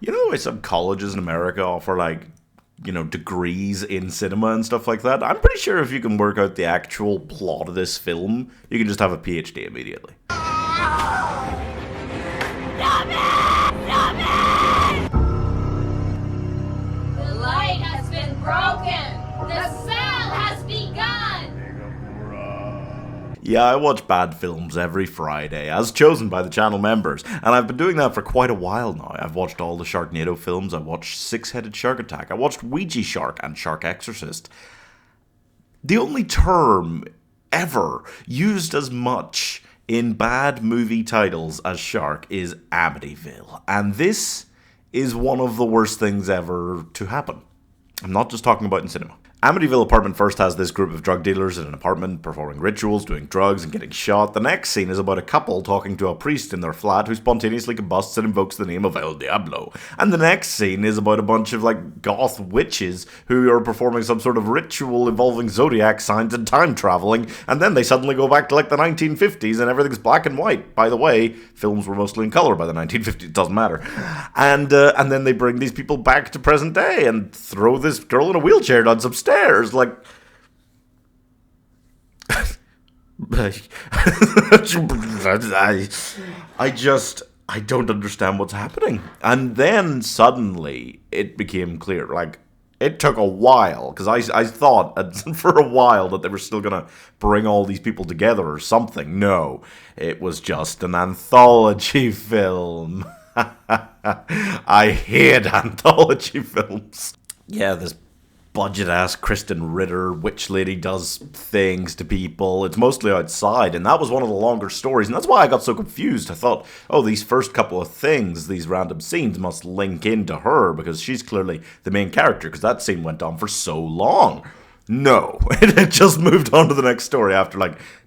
You know the way some colleges in America offer, like, degrees in cinema and stuff like that? I'm pretty sure if you can work out the actual plot of this film, you can just have a PhD immediately. Stop it! Stop it! The light has been broken! The spell has begun! Yeah, I watch bad films every Friday, as chosen by the channel members, and I've been doing that for quite a while now. I've watched all the Sharknado films, I watched Six-Headed Shark Attack, I watched Ouija Shark and Shark Exorcist. The only term ever used as much in bad movie titles as shark is Amityville, and this is one of the worst things ever to happen. I'm not just talking about in cinema. Amityville Apartment first has this group of drug dealers in an apartment performing rituals, doing drugs, and getting shot. The next scene is about a couple talking to a priest in their flat who spontaneously combusts and invokes the name of El Diablo. And the next scene is about a bunch of, goth witches who are performing some sort of ritual involving zodiac signs and time traveling, and then they suddenly go back to, the 1950s and everything's black and white. By the way, films were mostly in color by the 1950s, it doesn't matter. And then they bring these people back to present day and throw this girl in a wheelchair down some stairs. I don't understand what's happening. And then suddenly it became clear. It took a while, because I thought for a while that they were still going to bring all these people together or something. No, it was just an anthology film. I hate anthology films. Yeah, this budget-ass Kristen Ritter witch lady does things to people. It's mostly outside, and that was one of the longer stories, and that's why I got so confused. I thought, oh, these first couple of things, these random scenes, must link into her, because she's clearly the main character, because that scene went on for so long. No, it just moved on to the next story after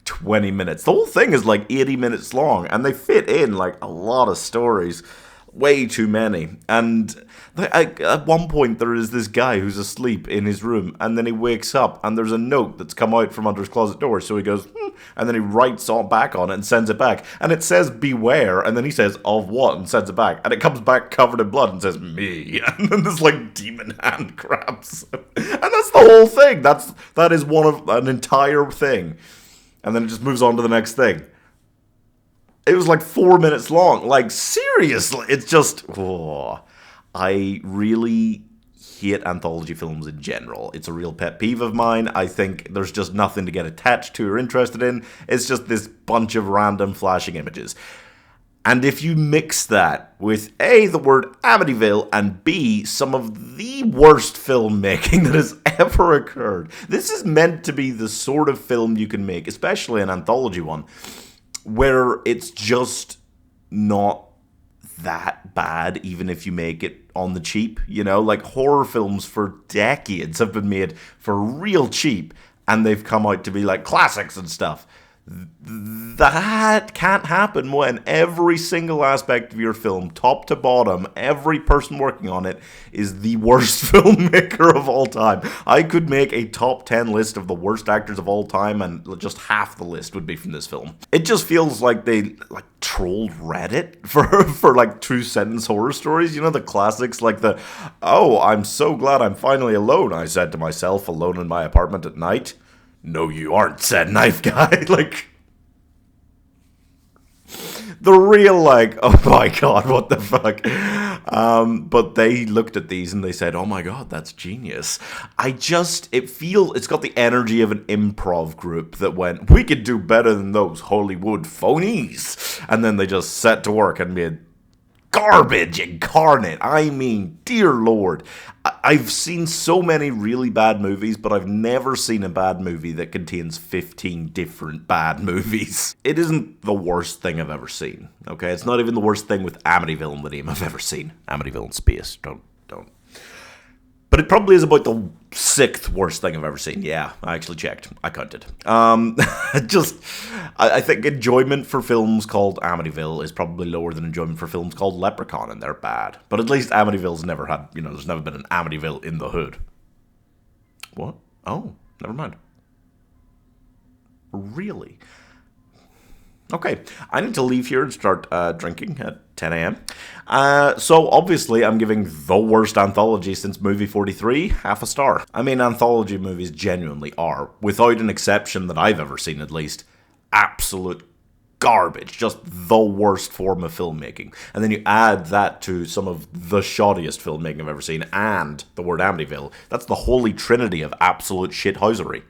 20 minutes. The whole thing is 80 minutes long, and they fit in a lot of stories. Way too many. And at one point there is this guy who's asleep in his room, and then he wakes up and there's a note that's come out from under his closet door. So he goes, and then he writes back on it and sends it back. And it says, beware, and then he says, of what, and sends it back. And it comes back covered in blood and says, me. And then this demon hand grabs him. And that's the whole thing. That is one of an entire thing. And then it just moves on to the next thing. It was 4 minutes long. Seriously, it's just... Oh, I really hate anthology films in general. It's a real pet peeve of mine. I think there's just nothing to get attached to or interested in. It's just this bunch of random flashing images. And if you mix that with A, the word Amityville, and B, some of the worst filmmaking that has ever occurred. This is meant to be the sort of film you can make, especially an anthology one, where it's just not that bad, even if you make it on the cheap, horror films for decades have been made for real cheap, and they've come out to be classics and stuff. That can't happen when every single aspect of your film, top to bottom, every person working on it is the worst filmmaker of all time. I could make a top 10 list of the worst actors of all time, and just half the list would be from this film. It just feels like they trolled Reddit for true sentence horror stories. The classics oh, I'm so glad I'm finally alone, I said to myself, alone in my apartment at night. No, you aren't, said Knife Guy. The real, oh my god, what the fuck? But they looked at these and they said, oh my god, that's genius. It's got the energy of an improv group that went, we could do better than those Hollywood phonies. And then they just set to work and made garbage incarnate. I mean, dear Lord. I've seen so many really bad movies, but I've never seen a bad movie that contains 15 different bad movies. It isn't the worst thing I've ever seen, okay? It's not even the worst thing with Amityville in the name I've ever seen. Amityville in space. Don't. But it probably is about the 6th worst thing I've ever seen. Yeah, I actually checked. I counted. I think enjoyment for films called Amityville is probably lower than enjoyment for films called Leprechaun, and they're bad. But at least Amityville's never had, there's never been an Amityville in the hood. What? Oh, never mind. Really? Okay, I need to leave here and start drinking at 10 a.m. So obviously I'm giving the worst anthology since movie 43 half a star. I mean, anthology movies genuinely are, without an exception that I've ever seen at least, absolute garbage, just the worst form of filmmaking. And then you add that to some of the shoddiest filmmaking I've ever seen, and the word Amityville. That's the holy trinity of absolute shithousery.